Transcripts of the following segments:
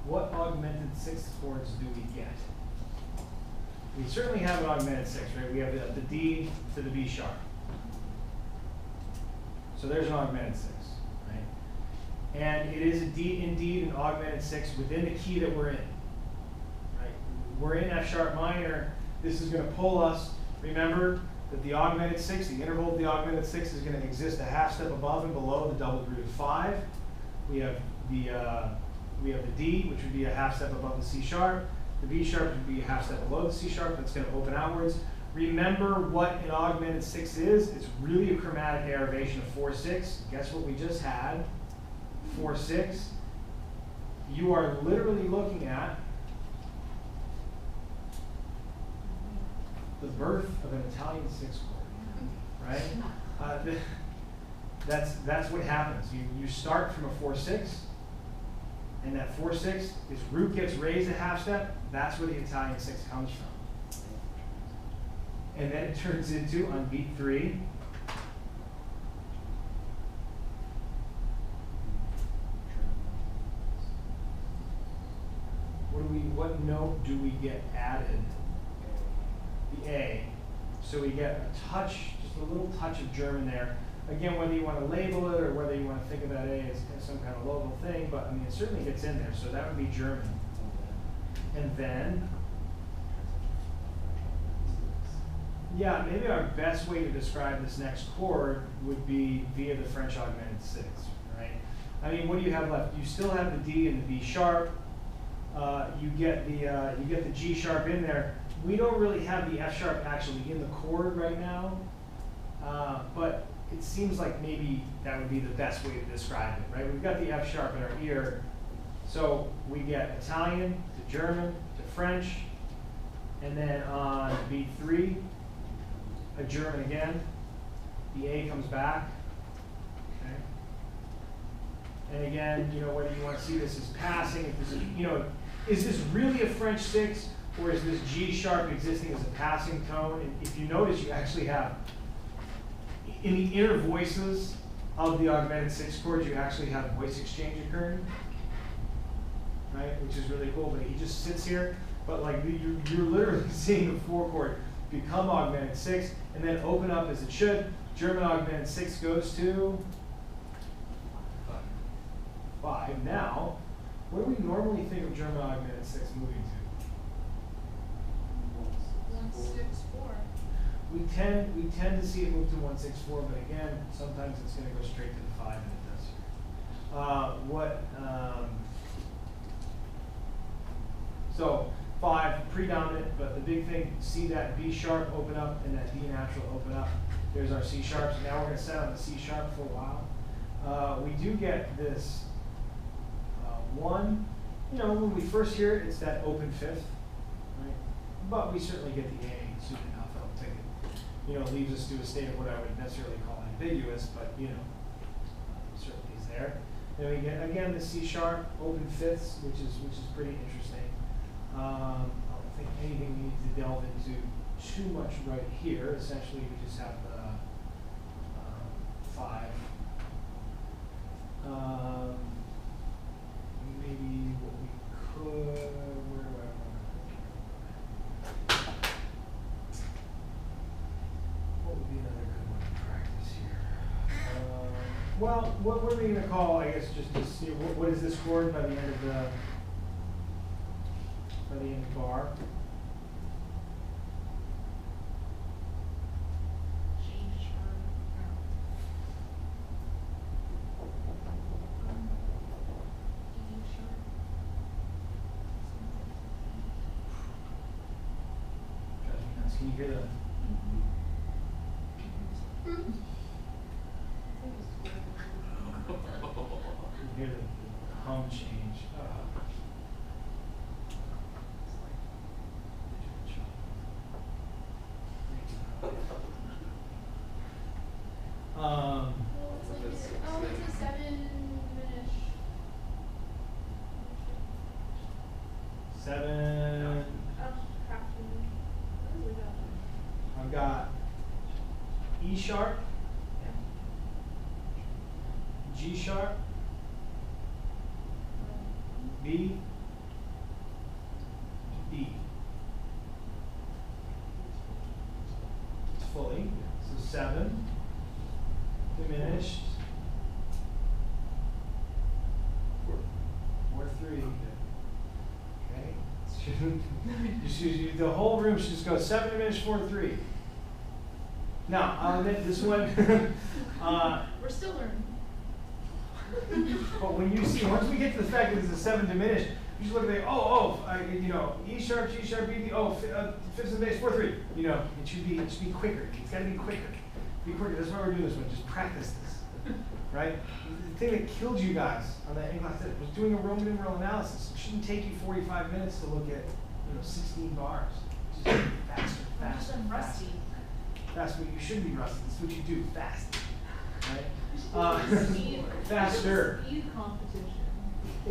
what augmented sixth chords do we get? We certainly have an augmented sixth, right? We have the D to the B sharp. So there's an augmented sixth, right? And it is indeed an augmented sixth within the key that we're in, right? We're in F sharp minor. This is going to pull us. Remember that the augmented sixth, the interval of the augmented sixth, is going to exist a half step above and below the doubled root of 5. We have the D, which would be a half step above the C sharp. The B sharp would be a half step below the C sharp. That's going to open outwards. Remember what an augmented sixth is. It's really a chromatic derivation of 4/6. Guess what we just had? 4/6. You are literally looking at the birth of an Italian sixth chord, right? That's what happens. You start from a 4/6, and that 4/6, this root gets raised a half step. That's where the Italian sixth comes from. And then it turns into, on beat 3, what note do we get added? The A. So we get a touch, just a little touch of German there. Again, whether you want to label it or whether you want to think about A as some kind of local thing, but I mean, it certainly gets in there. So that would be German. And then, yeah, maybe our best way to describe this next chord would be via the French augmented sixth, right? I mean, what do you have left? You still have the D and the B sharp. You get the G sharp in there. We don't really have the F sharp actually in the chord right now, but it seems like maybe that would be the best way to describe it, right? We've got the F sharp in our ear, so we get Italian to German to French, and then on beat 3, a German again. The A comes back. Okay. And again, you know, whether you want to see this as passing, if this is, you know, is this really a French sixth, or is this G sharp existing as a passing tone? And if you notice, you actually have, in the inner voices of the augmented sixth chords, you actually have voice exchange occurring, right? Which is really cool, but he just sits here, but like you're literally seeing the 4 chord become augmented sixth and then open up as it should. German augmented sixth goes to 5. Now, what do we normally think of German augmented sixth moving to? 164. We tend to see it move to 164, but again, sometimes it's going to go straight to the 5, and it does here. So 5 predominant, but the big thing, see that B sharp open up and that D natural open up. There's our C sharp. So now we're going to set on the C sharp for a while. We do get this 1. You know, when we first hear it, it's that open 5th, right? But we certainly get the A soon enough. I don't think it, you know, leaves us to a state of what I would necessarily call ambiguous, but you know, certainly is there. Then we get again the C sharp open 5ths, which is pretty interesting. I don't think anything we need to delve into too much right here. Essentially, we just have the 5. Maybe what we could, where do I want to, what would be another good one to practice here? Well, what are we going to call, I guess, just to see, what is this chord by the end of the bar? Can you hear the? Can you hear the hum change? It's a 7-minute. 7. I've got E sharp, G sharp, B, B. Fully, so 7, diminished, 4-3. Okay, the whole room should just go 7 diminished, 4-3. Now, I'll admit this one. We're still learning. But when you see, once we get to the fact that it's a 7 diminished, you just look at it, you know, E sharp, G sharp, B, D, fifths and bass, 4-3. You know, it should be quicker. It's got to be quicker. Be quicker. That's why we're doing this one. Just practice this, right? The thing that killed you guys on that in-class test was doing a Roman numeral analysis. It shouldn't take you 45 minutes to look at, 16 bars. Just faster, faster, I'm rusty. Faster. You shouldn't be rusty. That's what you do. Fast, right? Faster. Speed competition.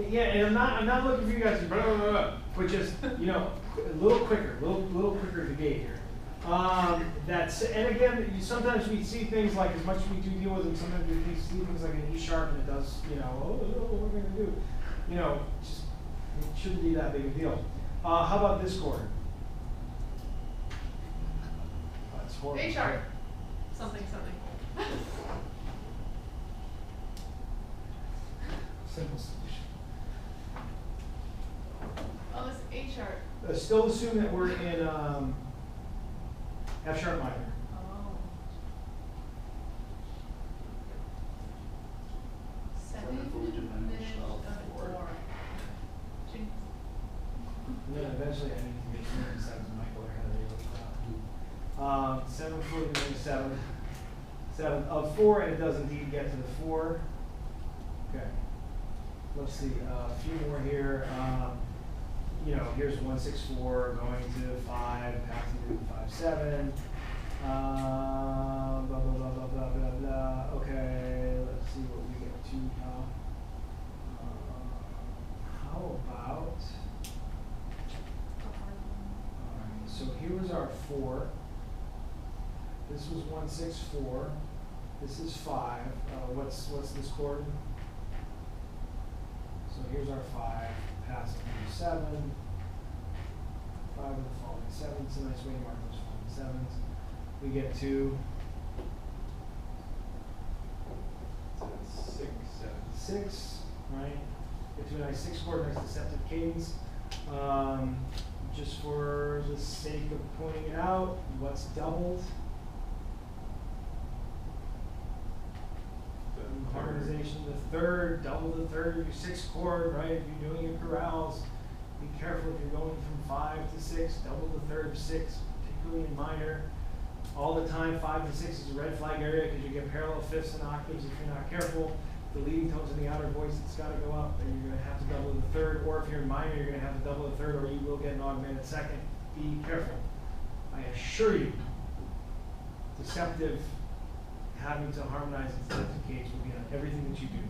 Yeah, and I'm not looking for you guys to blah, blah, blah, but just a little quicker to gate here. And again, sometimes we see things like, as much as we do deal with them, sometimes we see things like an E sharp and it does, what we're gonna do. Just it shouldn't be that big a deal. How about this chord? That's horrible. A sharp. Something. Simple solution. Oh, it's A sharp. Still assume that we're in F sharp minor. Oh. 7 diminished of 4. And then eventually I need to get 7 Michael or Heather. 7 fully diminished 7. 7 of 4, and it does indeed get to the 4. Okay. Let's see, a few more here. Here's 164 going to 5, passing to 5-7. Blah, blah, blah, blah, blah, blah, blah. Okay, let's see what we get to now. How about, alright, so here was our 4. This was 164. This is 5. What's this chord? So here's our 5, passing through 7. 5 with the falling 7. It's a nice way to mark those falling 7s. We get to 6, right? Get to a nice 6 chord, nice deceptive cadence. Just for the sake of pointing it out, what's doubled? Harmonization, the 3rd, double the 3rd, your 6th chord, right? If you're doing your chorales, be careful if you're going from 5 to 6, double the 3rd of 6, particularly in minor. All the time, 5 to 6 is a red flag area because you get parallel fifths and octaves if you're not careful. The leading tones in the outer voice, it's got to go up, and you're going to have to double the 3rd, or if you're in minor, you're going to have to double the 3rd, or you will get an augmented 2nd. Be careful. I assure you, deceptive, having to harmonize and deceptive cadence will be on everything that you do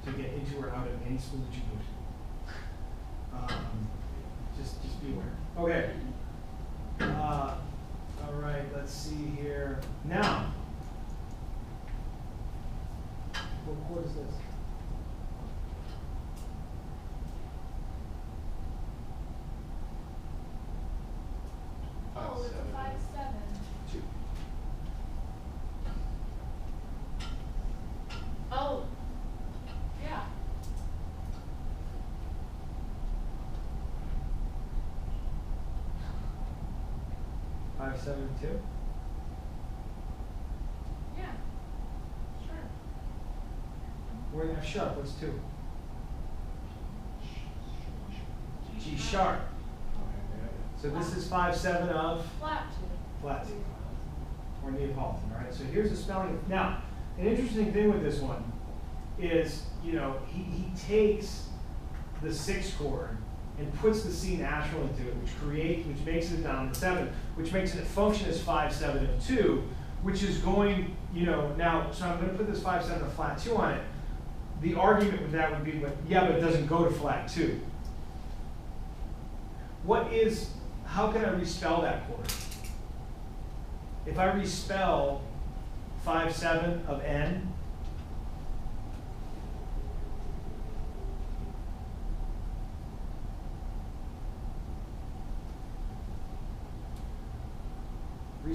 to get into or out of any school that you go to. Just be aware. Okay. All right, let's see here. Now, what chord is this? Oh, it's a 5-7. 2. Oh, yeah. 5-7-2. Yeah. Sure. We're in F sharp. What's 2? G sharp. So this is 5-7 of Flat 2. flat 2, or Neapolitan. All right. So here's the spelling. Now, an interesting thing with this one is, he takes the 6th chord and puts the C natural into it, which makes it a dominant 7, which makes it function as 5-7 of 2, which is going, now. So I'm going to put this 5-7 of flat 2 on it. The argument with that would be, but it doesn't go to flat 2. How can I respell that chord? If I respell 5-7 of N,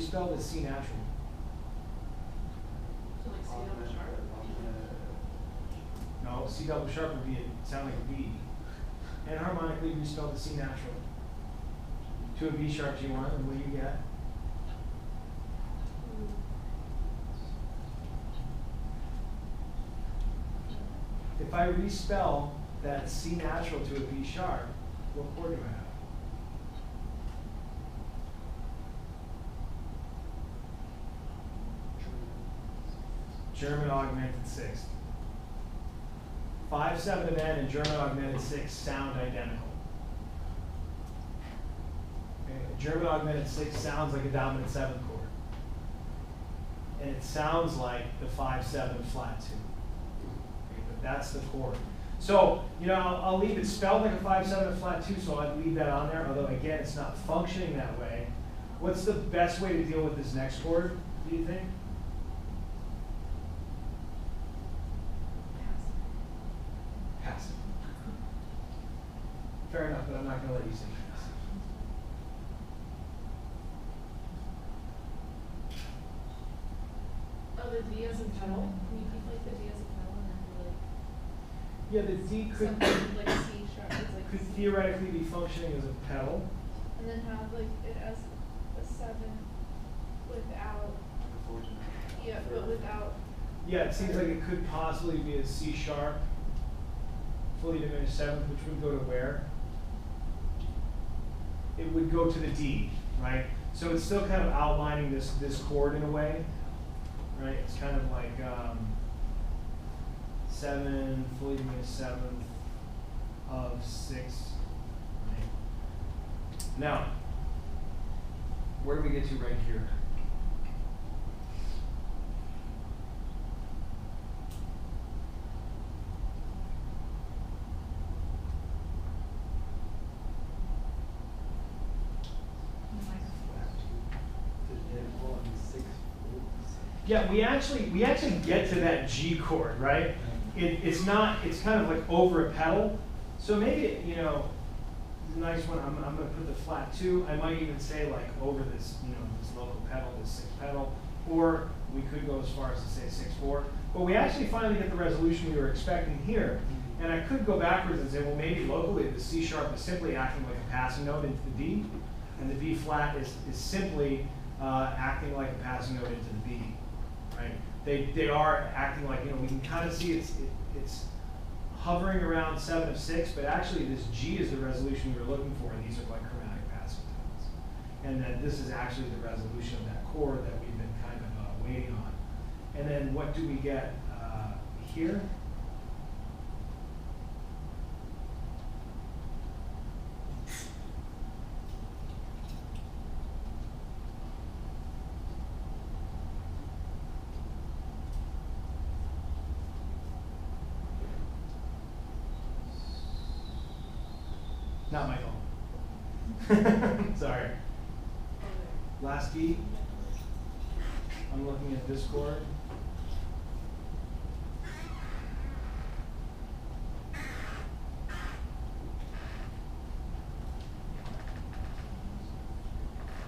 respelled as C natural. So like C double sharp. No, C double sharp would sound like a B. And harmonically respelled as C natural. To a B sharp G1, and what do you get? If I respell that C natural to a B sharp, what chord do I have? German augmented sixth. 5, 7 of N and German augmented sixth sound identical. Okay. German augmented sixth sounds like a dominant seventh chord. And it sounds like the 5, 7 flat 2. Okay, but that's the chord. So, you know, I'll leave it spelled like a 5, 7 flat 2, so I'd leave that on there, although again, it's not functioning that way. What's the best way to deal with this next chord, do you think? Passive. Fair enough, but I'm not going to let you sing passive. Oh, the D as a pedal? Can you keep like the D as a pedal and then like Yeah, the D could, something like C sharp? It's like could C. theoretically be functioning as a pedal. And then have like it as a 7 without, yeah, but without, Yeah, it seems like it could possibly be a C sharp, fully diminished seventh, which would go to where? It would go to the D, right? So it's still kind of outlining this chord in a way, right? It's kind of like 7, fully diminished seventh of 6, right? Now, where do we get to right here? Yeah, we actually get to that G chord, right? It's kind of like over a pedal. So maybe, you know, it's a nice one. I'm going to put the flat 2. I might even say like over this, you know, this local pedal, this 6th pedal, or we could go as far as to say 6/4. But we actually finally get the resolution we were expecting here. And I could go backwards and say, well, maybe locally the C sharp is simply acting like a passing note into the D, and the B flat is simply acting like a passing note into the B. Right? They are acting like, you know, we can kind of see it's hovering around 7 of 6, but actually this G is the resolution we were looking for, and these are like chromatic passing tones. And then this is actually the resolution of that chord that we've been kind of waiting on. And then what do we get here? Not my phone. Sorry. Last beat. I'm looking at this chord.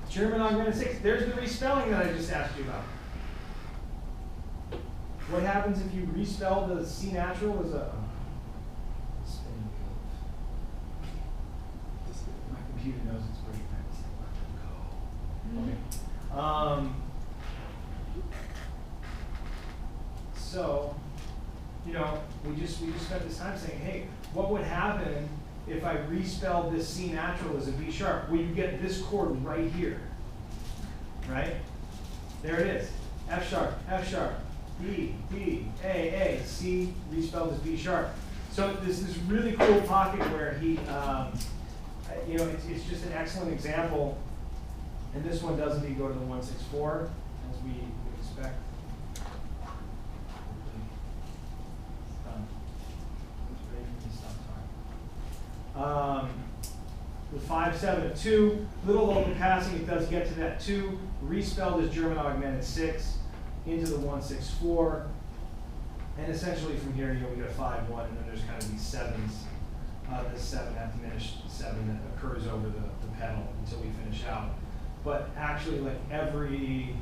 German augmented 6. There's the respelling that I just asked you about. What happens if you respell the C natural as a spinning wheel? My computer knows it's breaking. Okay. So, you know, we just spent this time saying, hey, what would happen if I respelled this C natural as a B sharp? Well, you get this chord right here, right? There it is. F sharp, D, D, A, C respelled as B sharp. So this really cool pocket where he, you know, it's just an excellent example. And this one does indeed go to the 164, as we would expect. The 5, 7 of 2, little local passing, it does get to that 2, respelled as German augmented 6 into the 164, and essentially from here, you know, we get a 5, 1, and then there's kind of these 7s, this 7 half diminished 7 that occurs over the pedal until we finish out but actually like every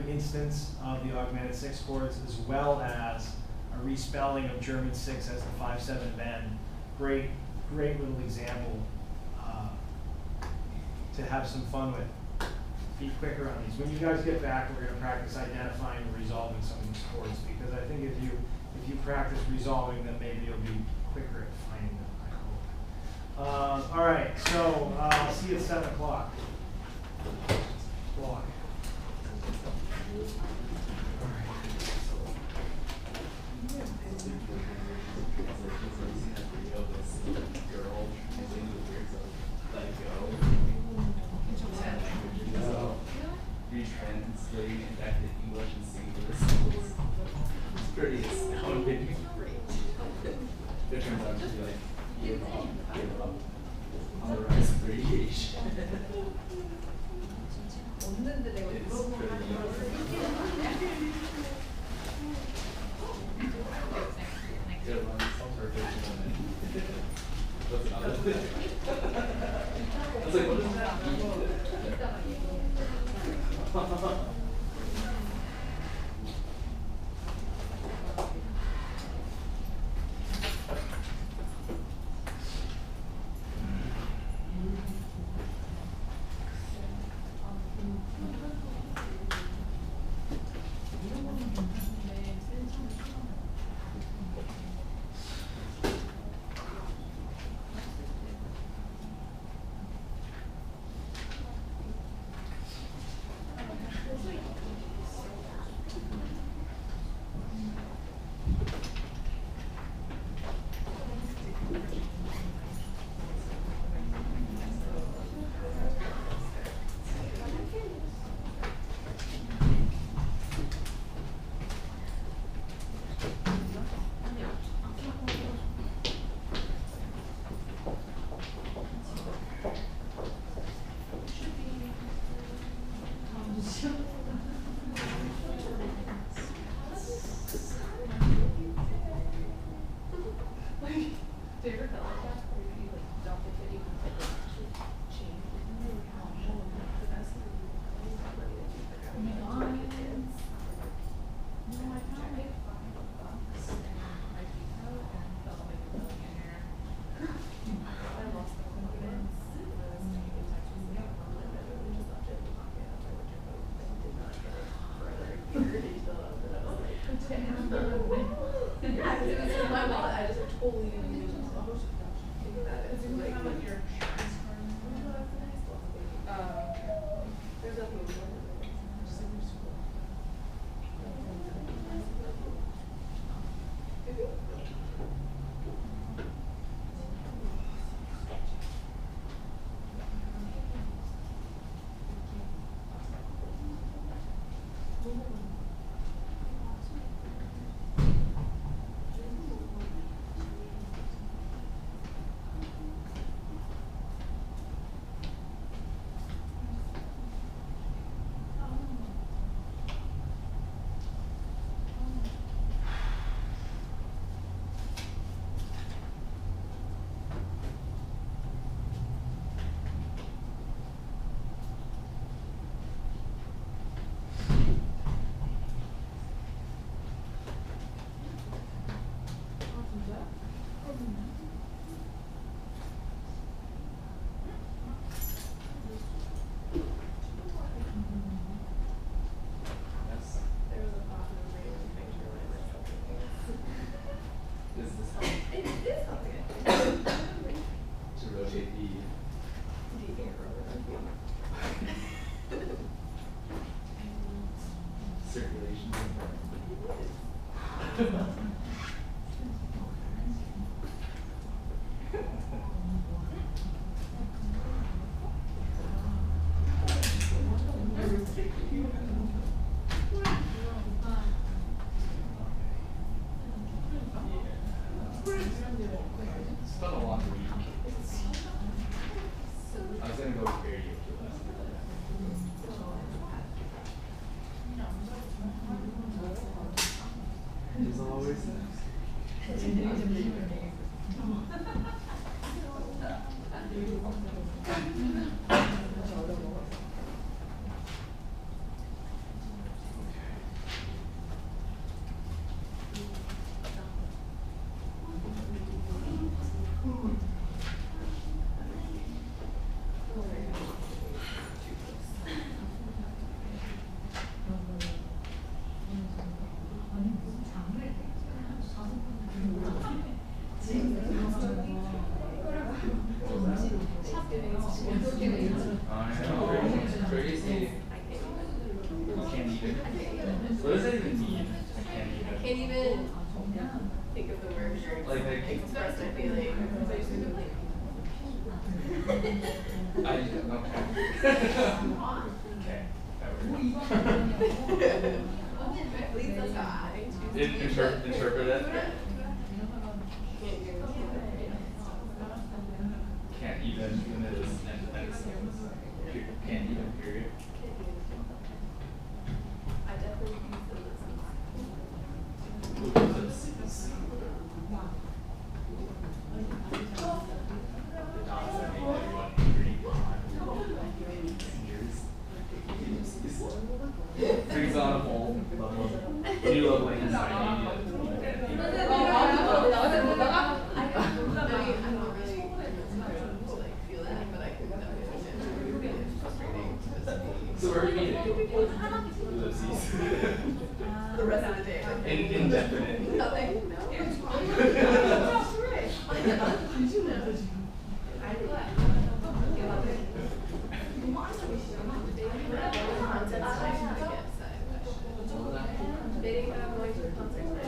instance of the augmented 6 chords, as well as a respelling of German 6 as the 5/7 bend. Great little example to have some fun with. Be quicker on these. When you guys get back, we're going to practice identifying and resolving some of these chords, because I think if you practice resolving them, maybe you'll be quicker at finding them, I hope. All right, so I'll see you at 7 o'clock. Block. Retranslating it back to English and seeing the results. It's pretty astounding. It turns out to be like, give up on the rise of radiation. What's another thing? I was like, what does that mean? It's been a long week. I was gonna go with karaoke last night. It's always nice. Like they express my feelings. okay. Okay, that works. Please, that's God. Interpret it. Can't even, and then just can't even, period. I definitely use Three's on a whole level. New level inside media. So where are you meeting? Ellipses. the rest of the day. Indefinite. Nothing. Dating that I'm going to a concert tonight.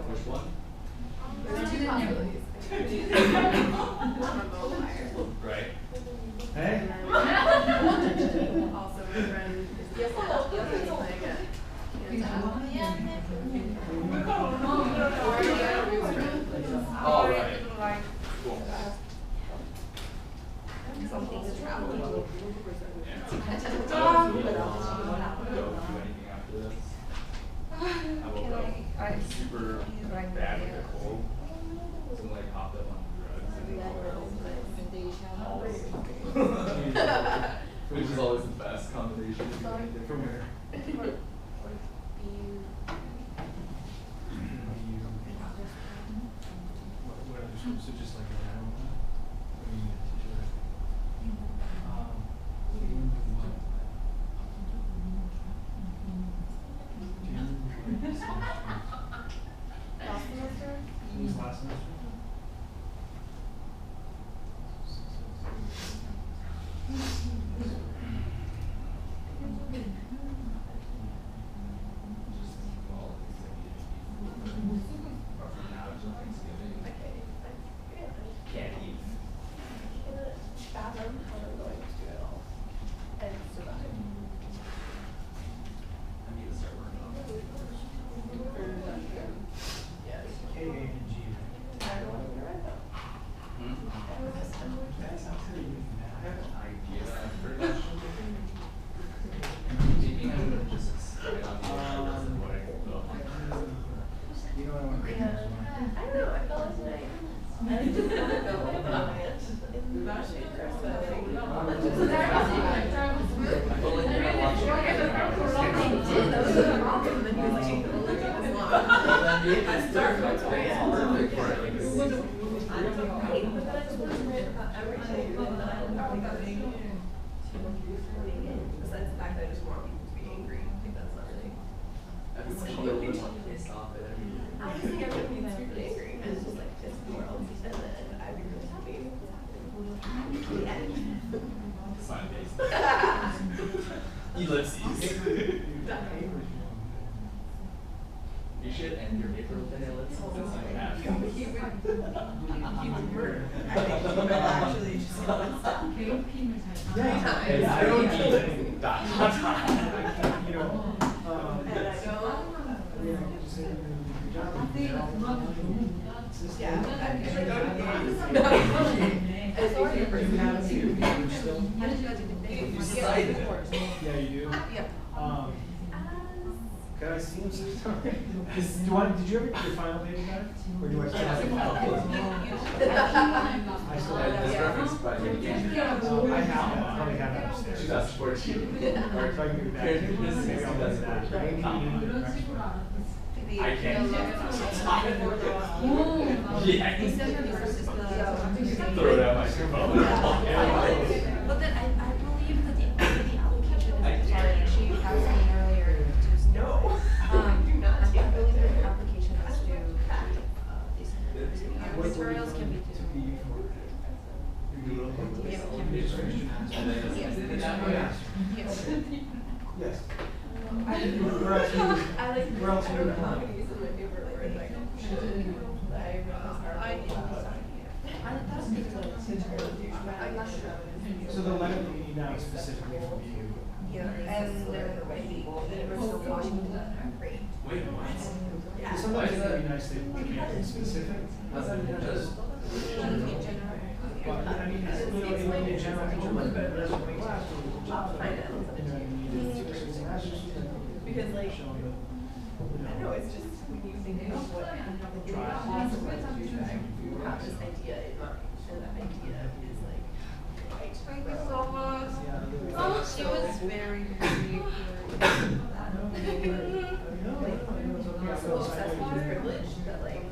Which one? There's two possibilities. I'm a liar. Right. Hey? Also, my friend is playing at All right. Cool. Something's traveling. Yeah. Go do anything after this. I woke up super bad with a cold. So like hopped up on drugs and which is always the best combination. From where? What other schools? So just like a general one? Or you need a teacher? Last semester? Who was last semester? Can't eat. Fathom how I'm going to do it all and survive. I need to start working on that. Yes. K, A, and G. I don't know what to write though. That's not very good I have math. an idea. Pretty much. Maybe I'm gonna just write on the shoulders of what I can go. You know what I want to do? I don't know, I felt like tonight. I just want to go on it. It's not shaker, so like, let's just. I feel like you're not watching it. That was the problem, and then he was like, "Oh, look at this long." I started my way. Perfect for it. Like this. I don't know, right, but then I just wanted to write about everything, and then I don't know about it. Besides the fact that I just want people to be angry, I think that's not really. Everyone should know what pissed off at everyone. I just think everyone needs to be angry, and it's just like, it's the world, and then I'd be really happy. The end. Sign based. Ellipses. You should end your paper with an ellipse. That's like half. He would murder. I think he would actually just go and stop. Yeah, I don't need anything. Dot, dot, dot. You know, And I go, yeah, I'm gonna go to games. As a paper, you have to. You decided it. yeah, you do. Yep. God, it seems did you ever get your final paper back? Or do I still have it? I still have This it. reference by I have it. I probably have it upstairs. 2014. Or if I can give it back, Here, this is maybe I'll do that. 2014. I can't. Yeah. Throw it out my phone. But then I believe that the application I is dare sorry, you. she has me earlier Tuesday. No. Do not I take believe that. the application is due December. What Materials can be to due. be for? Yeah, can be due. Yes. Yes. I like Where else I you don't know go? how many uses my favorite word like should I realize I'm not sure. So the letter that you need now is specifically for you. Yeah, and they're ready. Universal Washington. Great. Wait, what? Yeah. Sometimes it would be nice to make it specific. That's just. But, I mean, it's, you know, it might be a general picture, but there's a big class, or a job, I know. you know, you need to fix the masters, Because, like, show them, you I know, it's just when you think of what the possible you have this idea in mind, and that idea is like, right. Thank you so much. Yeah. Oh, she was very, very, No, no, no, no, no, it's okay. So obsessed with privilege that like